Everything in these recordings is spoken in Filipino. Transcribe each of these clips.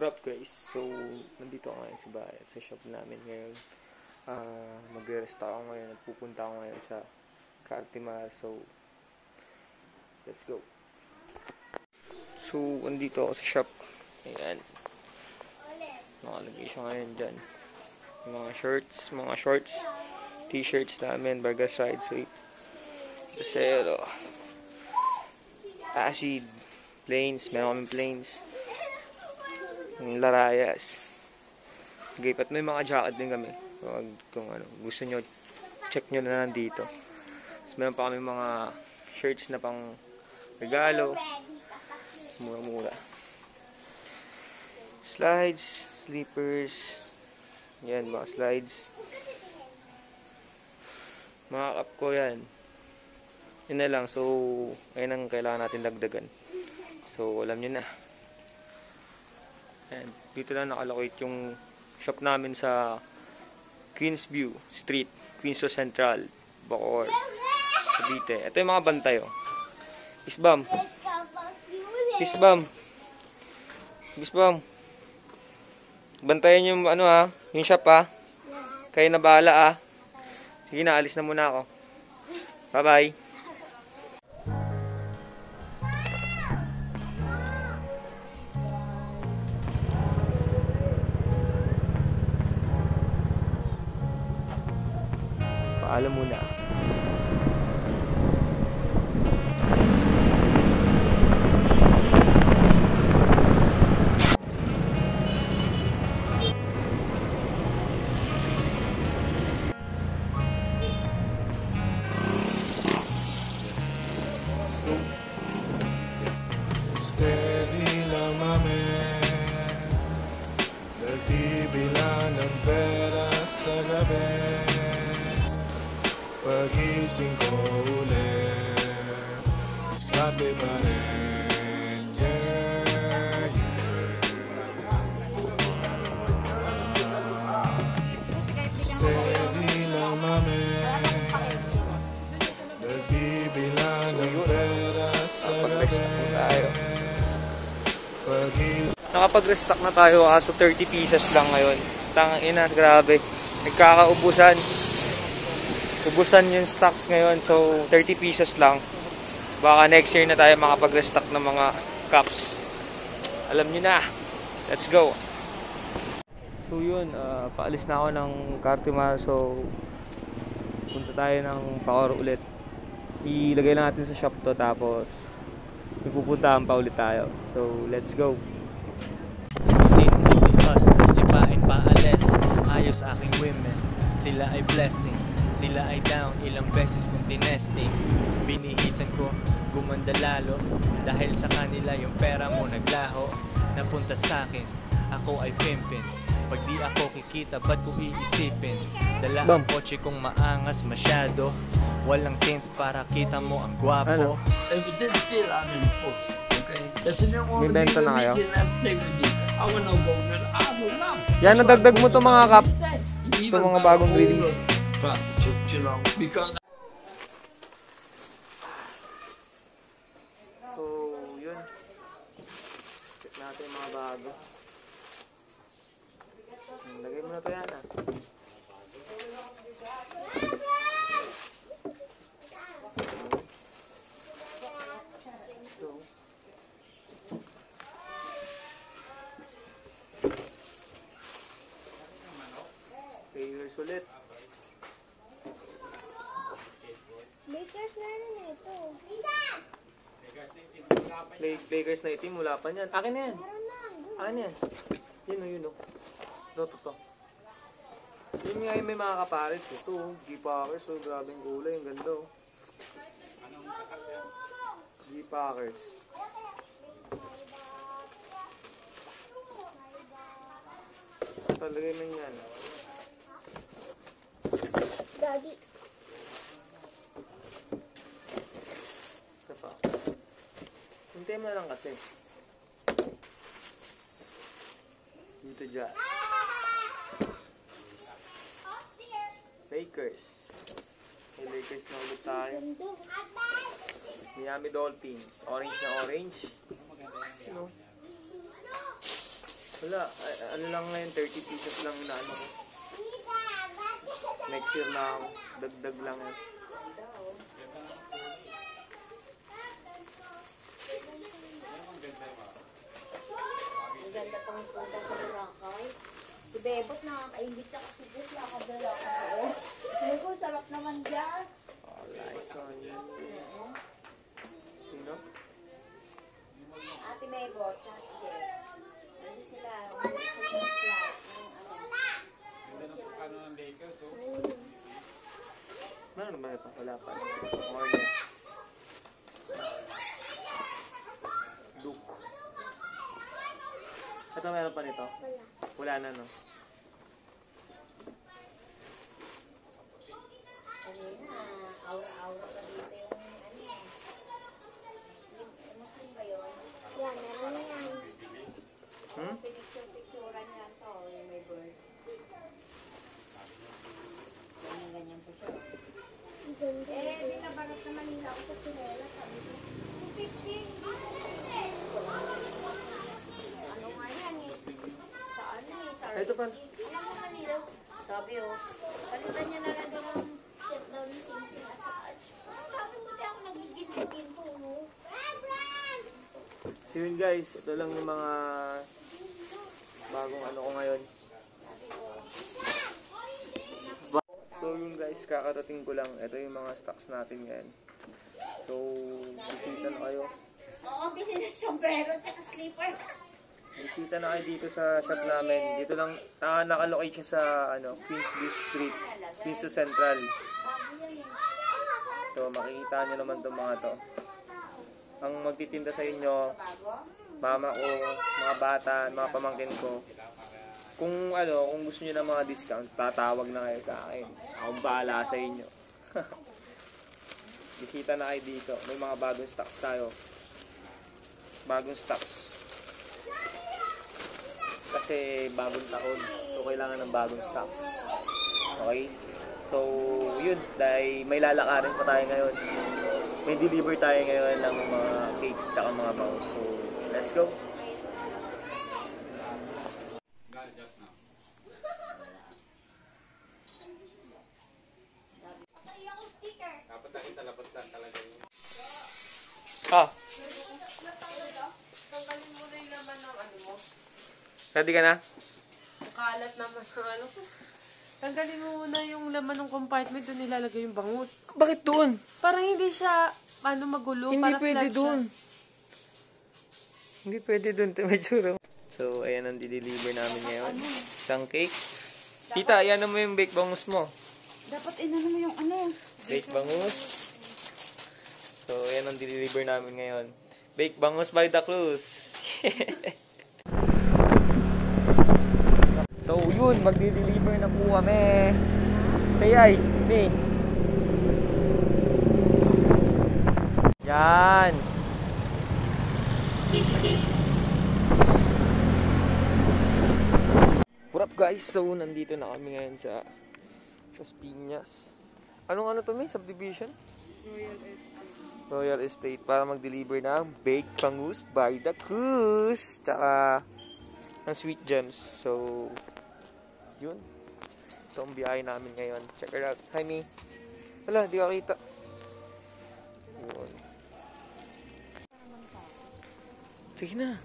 What up guys? So, nandito ako ngayon sa bahay at sa shop namin ngayon. Mag-rest ako ngayon at pupunta ako ngayon sa Cartimar. So, let's go. So, nandito ako sa shop. Ayan. Nakalagay siya ngayon dyan. Mga shorts, t-shirts namin, Burger Side Sweet, Zero, Acid, Plains, meron kaming Plains, Larayas. Okay, at may mga jacket din kami. Kung ano, gusto nyo, check nyo na nandito. Tapos meron pa kami mga shirts na pang regalo. Mura-mura. Slides, slippers. Yan, mga slides. Mga cup ko yan. Yun na lang. So, ayun ang kailangan natin dagdagan. So, alam nyo na. And dito na nakalocate yung shop namin sa Queensview Street, Queensview Central, Bacoor, Cavite. Ito yung mga bantay, oh. Isbam. Isbam. Isbam. Bantayan yung ano ha, yung shop ha. Kayo na bahala ha. Sige na, alis na muna ako. Bye-bye. Paalam muna. Steady lang mami, nagbibilang ng pera sa gabi. Pagising ko ulit, diskarte pa rin, yeah, yeah. Steady lang mami, nagbibilang ng pera sa gabi. Nakapag-restock na tayo kaso 30 pieces lang ngayon. Tangina, grabe. Nagkakaubusan. Ubusan yung stocks ngayon. So, 30 pieces lang. Baka next year na tayo makapag-restock ng mga cups. Alam nyo na. Let's go. So, yun. Paalis na ako ng Cartimar. So, punta tayo ng Bacoor ulit. Ilagay lang natin sa shop to. Tapos, pupuntahan pa ulit tayo. So, let's go. Sipain paalis, ayos aking women. Sila ay blessing, sila ay down. Ilang beses kong tinesting, binihisan ko, gumanda lalo. Dahil sa kanila yung pera mo naglaho. Napunta sa'kin, ako ay pimpin. Pag di ako kikita, ba't ko iisipin? Dala ang kotse kong maangas masyado. Walang tint para kita mo ang gwapo. If it didn't fit, I'm in force. Okay? Kasi nyo mo May benta na kayo? stay with me. I wanna go with Yan, nadagdag mo to mga cup. Ito mga bagong release. Prostitute, you know, because So, yun. Check natin yung mga bago. Lagay mo na to yan ah. Players ulit. Lakers na rin ito. Lakers na itim, wala pa niyan. Akin na yan. Akin na yan. Yun o, yun o. Ito. Yun nga yung may mga kapares. Ito, G-Packers. So, grabe yung kulay. Yung ganda o. G-Packers. Talagay mo yan. Daddy. Ito pa. Hintayin mo na lang kasi. Dito dyan. Lakers. May Lakers na ulit tayo. Miami Dolphins. Orange na orange. Ano? Wala, ano lang ngayon, 30 pieces lang na ano ko. Next year na dagdag lang yan. Ang ganda pang punta sa Boracay. Si Bebot nakakaingit siya kasi Bebot lakad-lakad ako. Sabi ko, sarap naman dyan. Nice one. Sino? Ate Bebot, tsaka si Jess. Hindi sila, umuwi sa flat. Meron naman ito, wala pa. Mornings. Duke. Ito meron pa nito? Wala na, no? Kanina, aura-aura pa dito yung Muslim ba yun? Yan, meron na yan. Pinicture-picturean niya to, yung may bird. Ganyan-ganyan po siya. Ang ganda. Binabarat naman nila ako sa Chinela, sabi ko. 250. Ano nga yan eh? Sa ano eh? Sa Ito pa. Alam mo Manila? Sabi oh. Palitan niya na lang yung shut down ni Sing-Sing at saka. Sabi mo di ako nagigin-ginto mo. So yun guys, ito lang yung mga bagong ano ko ngayon. So yun guys, kakarating ko lang. Ito yung mga stocks natin ngayon. So, bisita na kayo. Oo, binili ng sombrero at saka slipper. Bisita na kayo dito sa shop namin. Dito lang, nakalocate siya sa Queensview Street, Queensview Central. So, makikita nyo naman itong mga to. Ang magtitinda sa inyo, mama ko, mga bata, mga pamangkin ko. Kung gusto niyo ng mga discount, tatawag na kayo sa akin. Akong bahala sa inyo. Bisita na kayo dito. May mga bagong stocks tayo. Bagong stocks. Kasi bagong taon. So, kailangan ng bagong stocks. Okay? So, yun. Dahil may lalakarin pa tayo ngayon. May deliver tayo ngayon ng mga cakes tsaka mga bangus. So, let's go. Dapat nakita labas lang talaga yun. Tanggalin mo na yung laman ng ano mo. Ready ka na? Kalat naman ng ano ko. Tanggalin mo muna yung laman ng compartment doon nilalagay yung bangus. Bakit doon? Parang hindi siya magulo. Hindi para pwede flat doon. siya. Hindi pwede doon. So, ayan ang dideliver namin ngayon. Isang cake. Tita, ayan mo yung bake bangus mo. Dapat inano mo yung ano. Bake bangus. So, ayan ang deliver namin ngayon. Bake bangus by the Cruz. So, yun. Magdi-deliver na po kami. Sayay. Me. Yan. What up guys? So, nandito na kami ngayon sa Las Piñas. Anong to may? Subdivision? Royal Estate para mag-deliver ng baked bangus by the Cruz. Tsaka ng sweet gems. So, yun. So, ang biyahe namin ngayon. Check it out. Hi, Mi. Wala, di ka kita. Yun. Sige na.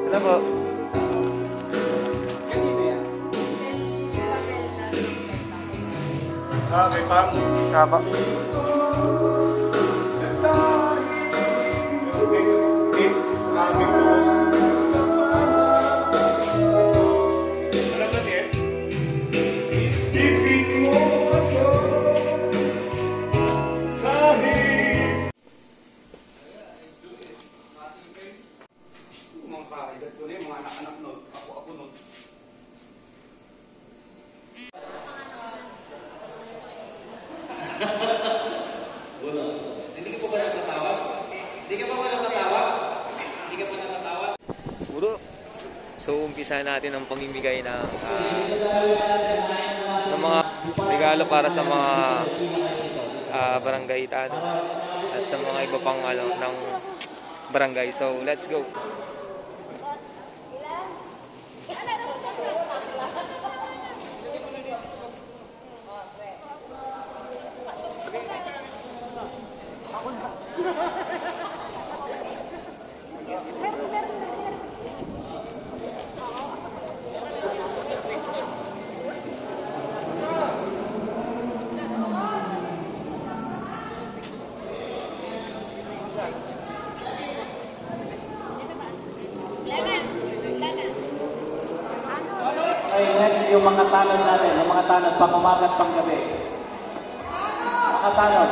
Ano po? Kay Pam. Kaba. Aming boss. Alam na niya? Isipin mo ako sahib. Agad ko na yung mga anak-anak nun. Ako nun. Hindi ka pa ba natatawa? Hindi ka pa ba natatawa? Hindi ka pa natatawa? Puro. So, umpisa natin ang pamimigay ng mga regalo para sa mga barangay tanong at sa mga iba pang ng barangay. So, let's go. Okay, next yung mga tanod natin. Yung mga tanod pang umaga at pang gabi. Mga tanod.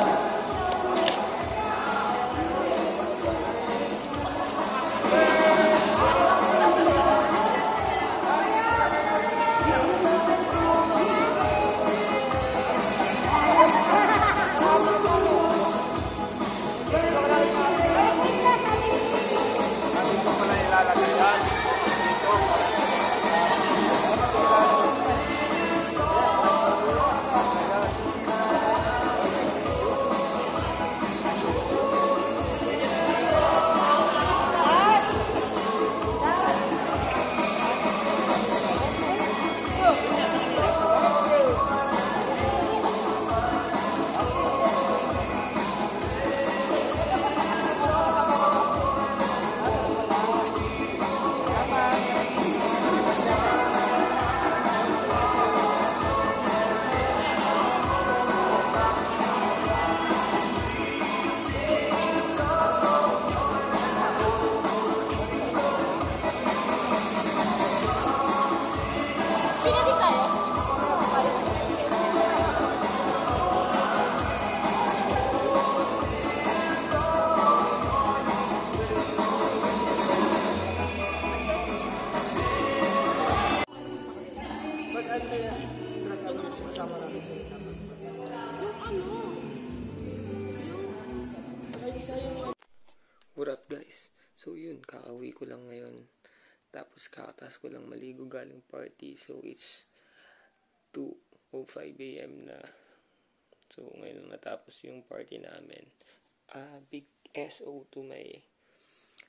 What up guys? So yun, kakauwi ko lang ngayon. Tapos kakatas ko lang maligo galing party. So it's 2:05 AM na. So ngayon lang natapos yung party namin. Big SO to my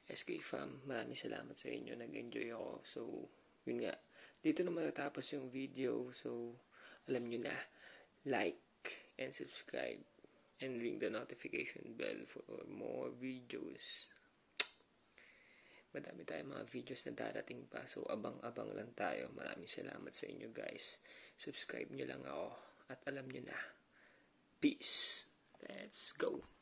SK fam. Maraming salamat sa inyo. Nag-enjoy ako. So yun nga. Dito na matatapos yung video. So alam nyo na. Like and subscribe. And ring the notification bell for more videos. Madami tayong mga videos na darating pa. So, abang-abang lang tayo. Maraming salamat sa inyo guys. Subscribe nyo lang ako. At alam nyo na. Peace. Let's go.